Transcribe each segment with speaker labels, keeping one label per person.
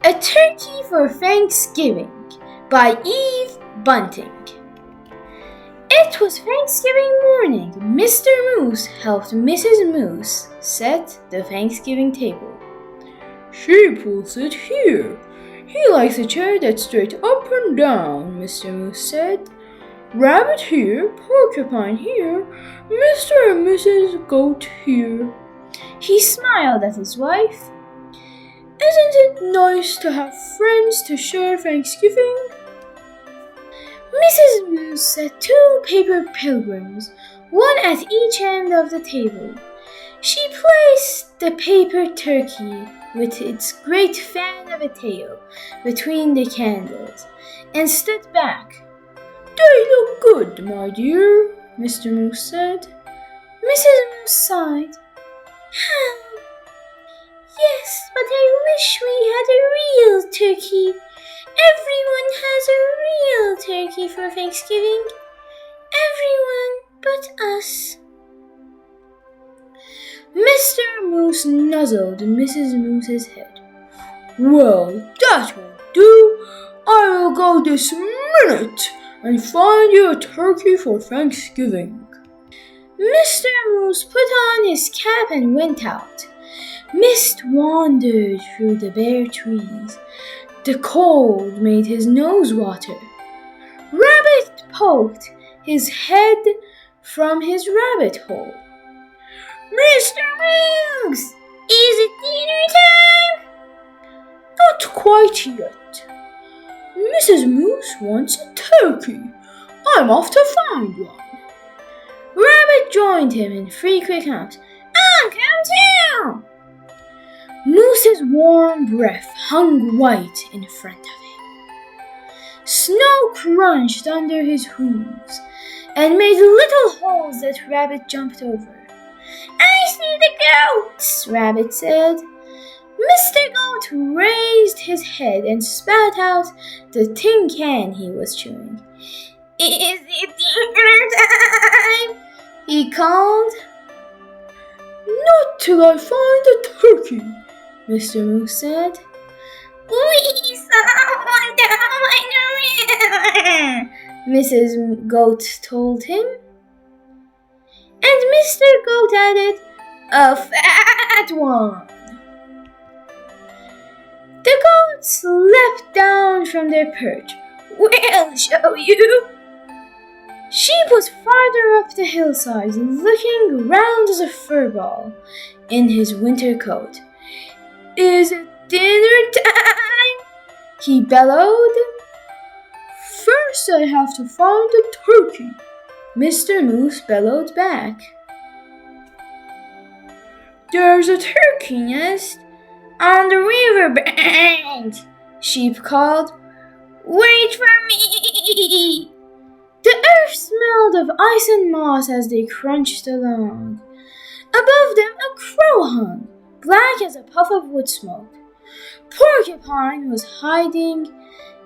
Speaker 1: A Turkey for Thanksgiving by Bunting. It was Thanksgiving morning. Mr. Moose helped Mrs. Moose set the Thanksgiving table. "Sheep will sit here. He likes a chair that's straight up and down," Mr. Moose said. "Rabbit here, Porcupine here, Mr. and Mrs. Goat here." He smiled at his wife. "Isn't it nice to have friends to share Thanksgiving?" Mrs. Moose set 2 paper pilgrims, one at each end of the table. She placed the paper turkey with its great fan of a tail between the candles and stood back. "They look good, my dear," Mr. Moose said. Mrs. Moose sighed. "Yes, but I wish we had a real turkey. Everyone has a real turkey for Thanksgiving. Everyone but us." Mr. Moose nuzzled Mrs. Moose's head. "Well, that won't do. I will go this minute and find you a turkey for Thanksgiving." Mr. Moose put on his cap and went out. Mist wandered through the bare trees. The cold made his nose water. Rabbit poked his head from his rabbit hole. "Mr. Moose, is it dinner time?" "Not quite yet. Mrs. Moose wants a turkey. I'm off to find one." Rabbit joined him in 3 quick hops. "I'll come too." Moose's warm breath hung white in front of him. Snow crunched under his hooves and made little holes that Rabbit jumped over. "I see the goats," Rabbit said. Mr. Goat raised his head and spat out the tin can he was chewing. "Is it dinner time?" he called. "Not till I find the turkey," Mr. Moose said. "We saw one down by the river," Mrs. Goat told him. And Mr. Goat added, "A fat one." The goats leapt down from their perch. "We'll show you." Sheep was farther up the hillside, looking round as a furball in his winter coat. "Is it dinner time?" he bellowed. "First I have to find the turkey," Mr. Moose bellowed back. "There's a turkey nest on the river bank," Sheep called. "Wait for me." The earth smelled of ice and moss as they crunched along. Above them a crow hung, black as a puff of wood smoke. Porcupine was hiding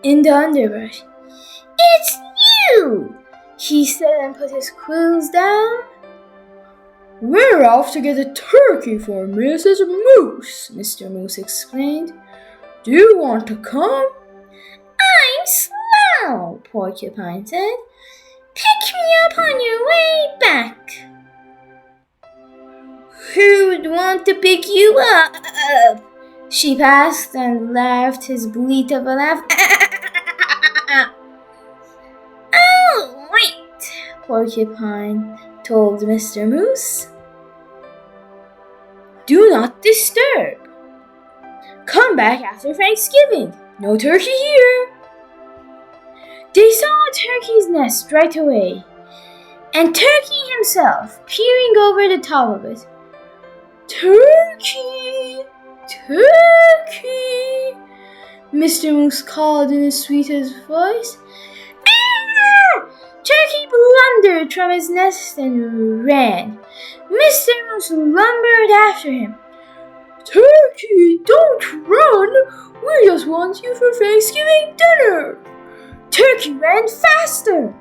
Speaker 1: in the underbrush. "It's you," he said and put his quills down. "We're off to get a turkey for Mrs. Moose," Mr. Moose explained. "Do you want to come?" "I'm slow," Porcupine said. "Pick me up on your way back." "Who'd want to pick you up?" Sheep asked and laughed his bleat of a laugh. "Oh, wait," Porcupine told Mr. Moose. "Do not disturb. Come back after Thanksgiving. No turkey here." They saw a turkey's nest right away, and Turkey himself peering over the top of it. "Turkey! Turkey!" Mr. Moose called in his sweetest voice. "Ah!" Turkey blundered from his nest and ran. Mr. Moose lumbered after him. "Turkey, don't run! We just want you for Thanksgiving dinner!" Turkey ran faster.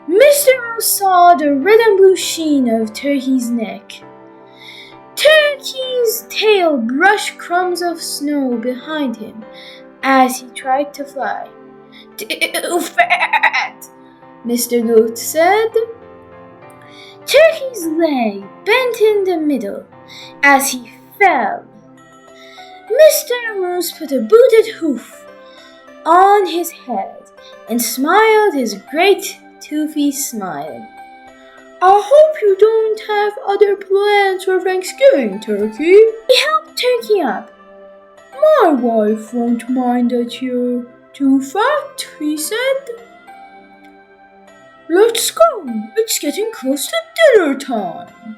Speaker 1: Mr. Moose saw the red and blue sheen of Turkey's neck. "Turkey! Turkey's tail brushed crumbs of snow behind him as he tried to fly. "Too fat," Mr. Goat said. Turkey's leg bent in the middle as he fell. Mr. Moose put a booted hoof on his head and smiled his great toothy smile. "I hope you don't have other plans for Thanksgiving, Turkey." He helped Turkey up. "My wife won't mind that you're too fat," he said. "Let's go. It's getting close to dinner time."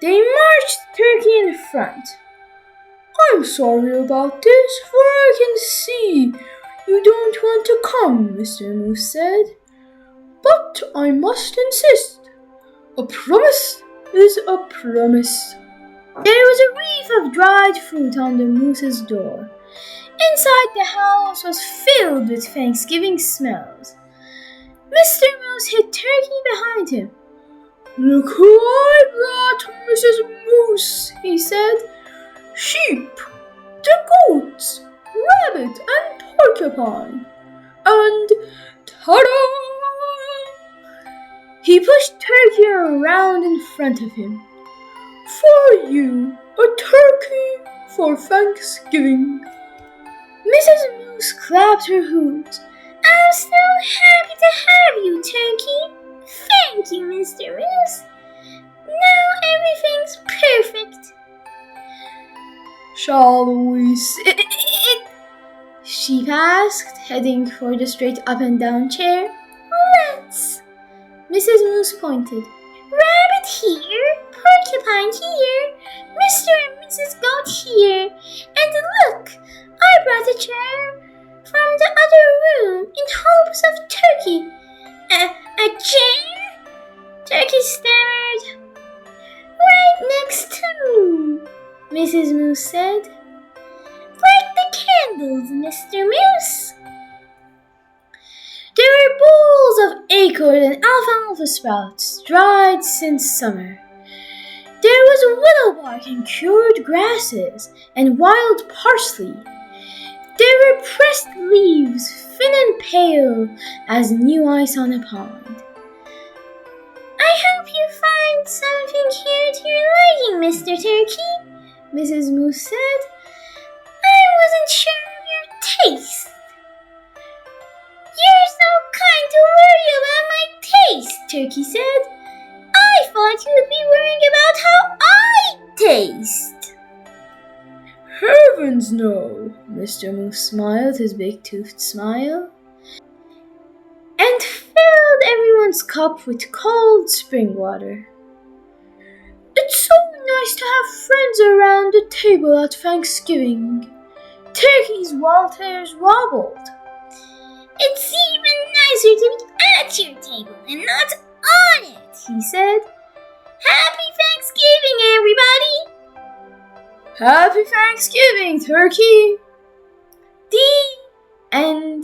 Speaker 1: They marched Turkey in front. "I'm sorry about this, for I can see you don't want to come," Mr. Moose said. "But I must insist. A promise is a promise." There was a wreath of dried fruit on the moose's door. Inside the house was filled with Thanksgiving smells. Mr. Moose hid Turkey behind him. "Look who I brought, Mrs. Moose," he said. "Sheep, the goats, rabbit, and porcupine. And ta-da!" He pushed Turkey around in front of him. "For you, a turkey for Thanksgiving." Mrs. Moose clapped her hooves. "I'm so happy to have you, Turkey." "Thank you, Mr. Moose. Now everything's perfect." "Shall we sit?" Sheep asked, heading for the straight up and down chair. "Let's." Mrs. Moose pointed. "Rabbit here, porcupine here, Mr. and Mrs. Goat here, and look, I brought a chair from the other room in hopes of Turkey." A chair?" Turkey stammered. "Right next to," Mrs. Moose said. "Like the candles, Mr. Moose." There were bowls of acorn and alfalfa sprouts, dried since summer. There was willow bark and cured grasses and wild parsley. There were pressed leaves, thin and pale as new ice on a pond. "I hope you find something here to your liking, Mr. Turkey," Mrs. Moose said. "I wasn't sure of your taste." "You're so kind to worry about my taste," Turkey said. "I thought you'd be worrying about how I taste." "Heavens no," Mr. Moose smiled his big-toothed smile, and filled everyone's cup with cold spring water. "It's so nice to have friends around the table at Thanksgiving." Turkey's Walters wobbled. "It's even nicer to be at your table and not on it," he said. "Happy Thanksgiving, everybody!" "Happy Thanksgiving, Turkey!" The end.